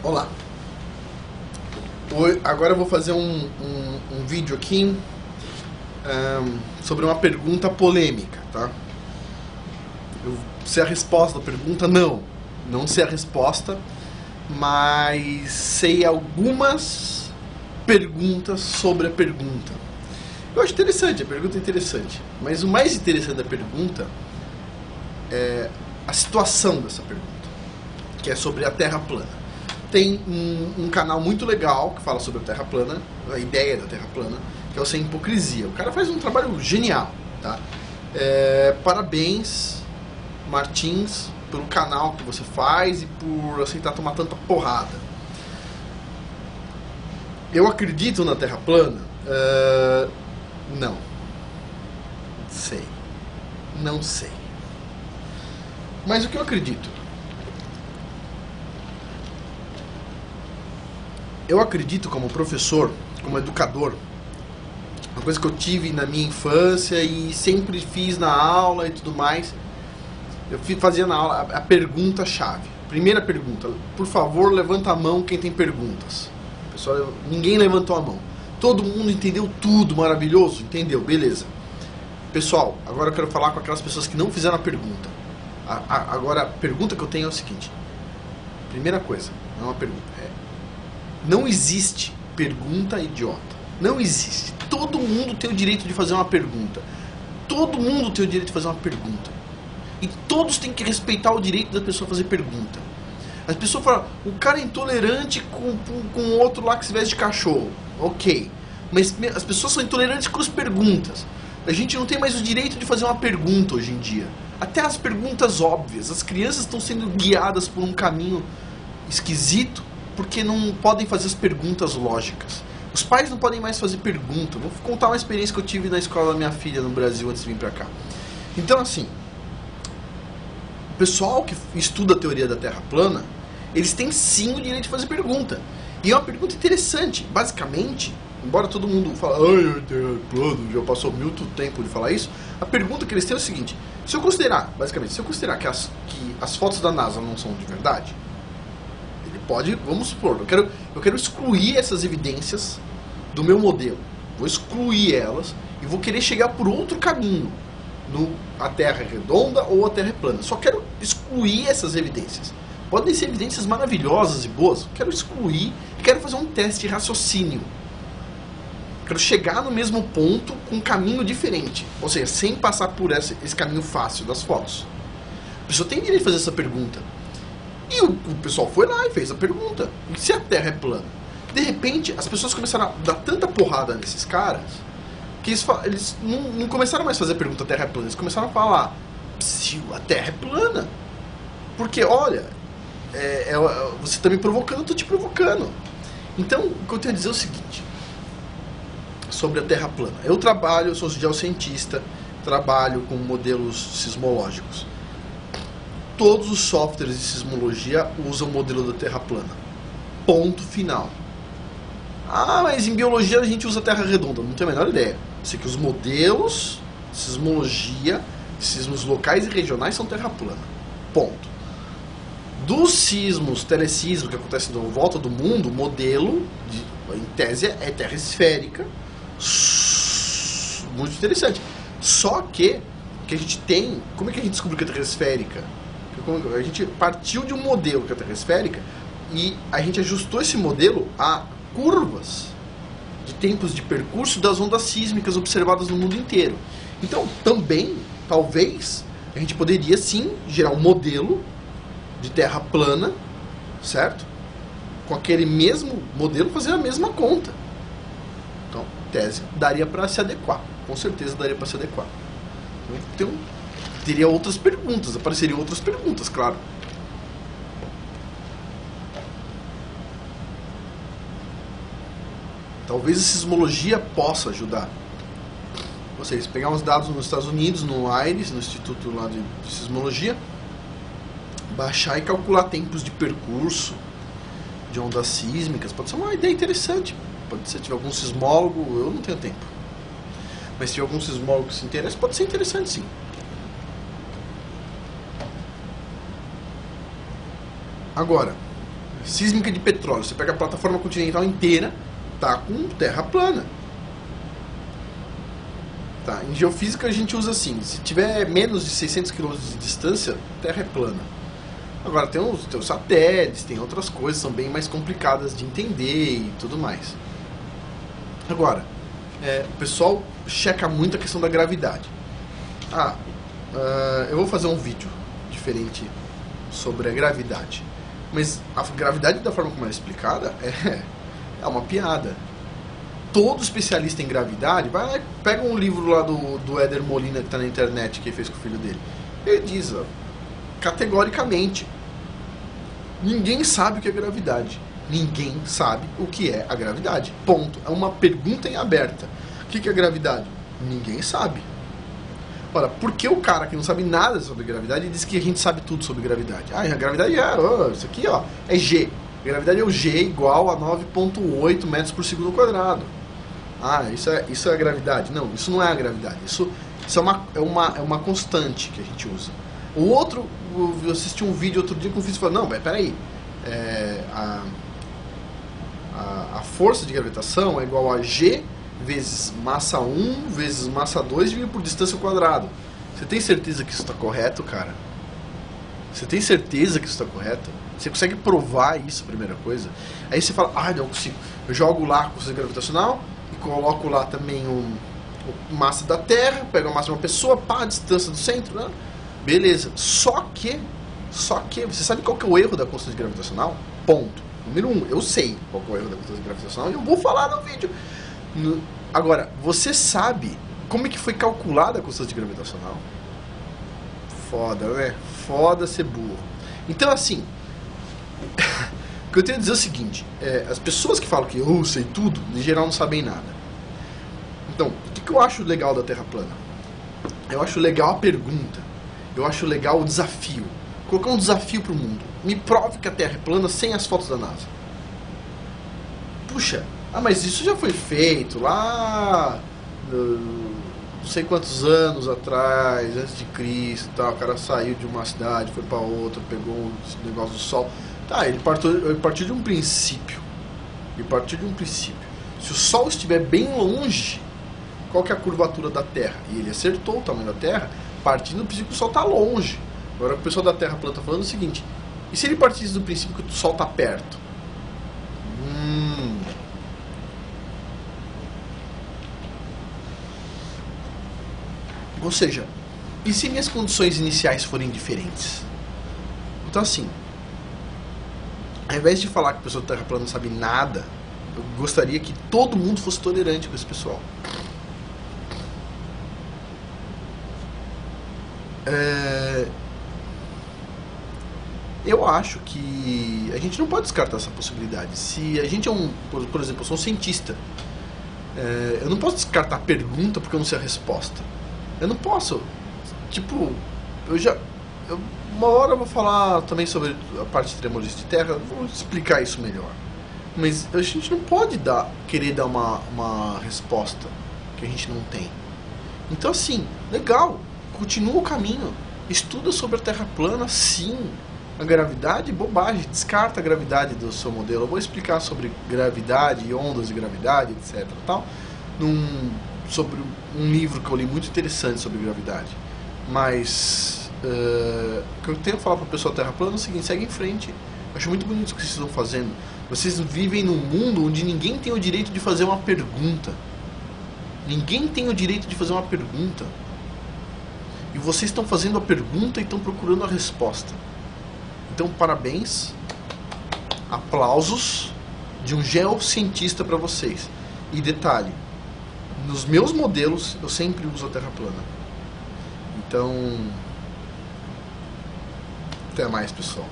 Olá. Agora eu vou fazer um vídeo aqui sobre uma pergunta polêmica, tá? Eu sei a resposta da pergunta? Não sei a resposta, mas sei algumas perguntas sobre a pergunta. Eu acho interessante, a pergunta é interessante, mas o mais interessante da pergunta é a situação dessa pergunta, que é sobre a Terra plana. Tem um canal muito legal que fala sobre a Terra plana, a ideia da Terra plana, que é o Sem Hipocrisia. O cara faz um trabalho genial, tá? Parabéns, Martins, pelo canal que você faz e por aceitar tomar tanta porrada. Eu acredito na Terra plana? Não. Não sei. Mas o que eu acredito? Eu acredito como professor, como educador, uma coisa que eu tive na minha infância e sempre fiz na aula e tudo mais, eu fazia na aula a pergunta-chave. Primeira pergunta, por favor, levanta a mão quem tem perguntas. Pessoal, ninguém levantou a mão. Todo mundo entendeu tudo, maravilhoso? Entendeu, beleza. Pessoal, agora eu quero falar com aquelas pessoas que não fizeram a pergunta. Agora, a pergunta que eu tenho é o seguinte. Primeira coisa, não é uma pergunta, não existe pergunta idiota. Não existe. Todo mundo tem o direito de fazer uma pergunta. Todo mundo tem o direito de fazer uma pergunta. E todos têm que respeitar o direito da pessoa fazer pergunta. As pessoas falam, o cara é intolerante com outro lá que se veste de cachorro. Ok. Mas as pessoas são intolerantes com as perguntas. A gente não tem mais o direito de fazer uma pergunta hoje em dia. Até as perguntas óbvias. As crianças estão sendo guiadas por um caminho esquisito porque não podem fazer as perguntas lógicas. Os pais não podem mais fazer pergunta. Vou contar uma experiência que eu tive na escola da minha filha no Brasil antes de vir pra cá. Então, assim, o pessoal que estuda a teoria da Terra plana, eles têm sim o direito de fazer pergunta. E é uma pergunta interessante. Basicamente, embora todo mundo fale, ai, Terra plana, já passou muito tempo de falar isso, a pergunta que eles têm é o seguinte: se eu considerar que as fotos da NASA não são de verdade, pode, vamos supor, eu quero excluir essas evidências do meu modelo. Vou excluir elas e vou querer chegar por outro caminho. A Terra é redonda ou a Terra é plana. Só quero excluir essas evidências. Podem ser evidências maravilhosas e boas. Quero excluir e quero fazer um teste de raciocínio. Quero chegar no mesmo ponto com um caminho diferente. Ou seja, sem passar por esse caminho fácil das fotos. A pessoa tem direito de fazer essa pergunta. E o pessoal foi lá e fez a pergunta. E se a Terra é plana? De repente, as pessoas começaram a dar tanta porrada nesses caras que eles não começaram mais a fazer a pergunta: a Terra é plana. Eles começaram a falar: se a Terra é plana. Porque, olha, você está me provocando, eu estou te provocando. Então, o que eu tenho a dizer é o seguinte sobre a Terra plana. Eu sou geocientista, trabalho com modelos sismológicos. Todos os softwares de sismologia usam o modelo da Terra plana. Ponto final. Ah, mas em biologia a gente usa Terra redonda. Não tenho a menor ideia. Sei que os modelos de sismologia, sismos locais e regionais são Terra plana. Ponto. Dos sismos, telesismos que acontecem em volta do mundo, o modelo, em tese, é Terra esférica. Muito interessante. Só que a gente tem... Como é que a gente descobriu que a Terra é esférica? A gente partiu de um modelo que é a Terra esférica e a gente ajustou esse modelo a curvas de tempos de percurso das ondas sísmicas observadas no mundo inteiro. Então, também, talvez, a gente poderia sim gerar um modelo de Terra plana, certo? Com aquele mesmo modelo fazer a mesma conta. Então, tese, daria para se adequar. Com certeza daria para se adequar. Então, teria outras perguntas, apareceriam outras perguntas, claro. Talvez a sismologia possa ajudar. Vocês pegar uns dados nos Estados Unidos, no IRIS, no Instituto lá de Sismologia, baixar e calcular tempos de percurso de ondas sísmicas, pode ser uma ideia interessante. Pode ser, se tiver algum sismólogo, eu não tenho tempo. Mas se tiver algum sismólogo que se interessa, pode ser interessante sim. Agora, sísmica de petróleo. Você pega a plataforma continental inteira, tá com terra plana. Tá, em geofísica a gente usa assim, se tiver menos de 600 km de distância, terra é plana. Agora tem os satélites, tem outras coisas, são bem mais complicadas de entender e tudo mais. Agora, o pessoal checa muito a questão da gravidade. Eu vou fazer um vídeo diferente sobre a gravidade. Mas a gravidade, da forma como ela é explicada, é uma piada. Todo especialista em gravidade, vai lá e pega um livro lá do Éder Molina, que está na internet, que ele fez com o filho dele. Ele diz, categoricamente, ninguém sabe o que é gravidade. Ninguém sabe o que é a gravidade. Ponto. É uma pergunta em aberta. O que é gravidade? Ninguém sabe. Ora, por que o cara que não sabe nada sobre gravidade diz que a gente sabe tudo sobre gravidade? A gravidade isso aqui, é G. A gravidade é o G igual a 9,8 metros por segundo quadrado. Isso é a gravidade. Não, isso não é a gravidade. Isso é uma constante que a gente usa. O outro, eu assisti um vídeo outro dia com o físico e falou, não, mas peraí, a força de gravitação é igual a G vezes massa 1 vezes massa 2 dividido por distância ao quadrado. Você tem certeza que isso está correto, cara? Você tem certeza que isso está correto? Você consegue provar isso, primeira coisa? Aí você fala, não consigo. Eu jogo lá a força gravitacional e coloco lá também o massa da Terra, pego a massa de uma pessoa, a distância do centro, né? Beleza. Só que, você sabe qual que é o erro da constante gravitacional? Ponto. Número 1, eu sei qual que é o erro da constante gravitacional e eu vou falar no vídeo. Agora, você sabe como é que foi calculada a constante gravitacional? Foda, né? Foda ser burro. Então, assim, o que eu tenho a dizer é o seguinte, as pessoas que falam que eu sei tudo, em geral não sabem nada. Então, o que eu acho legal da Terra plana? Eu acho legal a pergunta. Eu acho legal o desafio. Colocar um desafio pro mundo. Me prove que a Terra é plana sem as fotos da NASA. Puxa, mas isso já foi feito lá não sei quantos anos atrás, antes de Cristo, o cara saiu de uma cidade, foi para outra, pegou o negócio do Sol. Ele partiu de um princípio. Se o Sol estiver bem longe, qual que é a curvatura da Terra? E ele acertou o tamanho da Terra, partindo do princípio que o Sol está longe. Agora o pessoal da Terra plana está falando o seguinte, e se ele partisse do princípio que o Sol está perto? Ou seja, e se minhas condições iniciais forem diferentes? Então assim, ao invés de falar que a pessoa da Terra plana não sabe nada, eu gostaria que todo mundo fosse tolerante com esse pessoal. Eu acho que a gente não pode descartar essa possibilidade. Se a gente por exemplo, eu sou um cientista, eu não posso descartar a pergunta porque eu não sei a resposta. Eu não posso. Tipo, uma hora eu vou falar também sobre a parte de tremores de terra, vou explicar isso melhor. Mas a gente não pode querer dar uma resposta que a gente não tem. Então assim, legal, continua o caminho. Estuda sobre a Terra plana, sim. A gravidade, bobagem, descarta a gravidade do seu modelo. Eu vou explicar sobre gravidade, ondas de gravidade, etc. Sobre um livro que eu li muito interessante sobre gravidade. Mas o que eu tenho que falar para o pessoal da Terra plana é o seguinte, segue em frente. Eu acho muito bonito o que vocês estão fazendo. Vocês vivem num mundo onde ninguém tem o direito de fazer uma pergunta. Ninguém tem o direito de fazer uma pergunta. E vocês estão fazendo a pergunta e estão procurando a resposta. Então, parabéns, aplausos de um geocientista para vocês. E detalhe, nos meus modelos eu sempre uso a Terra plana. Então, até mais, pessoal.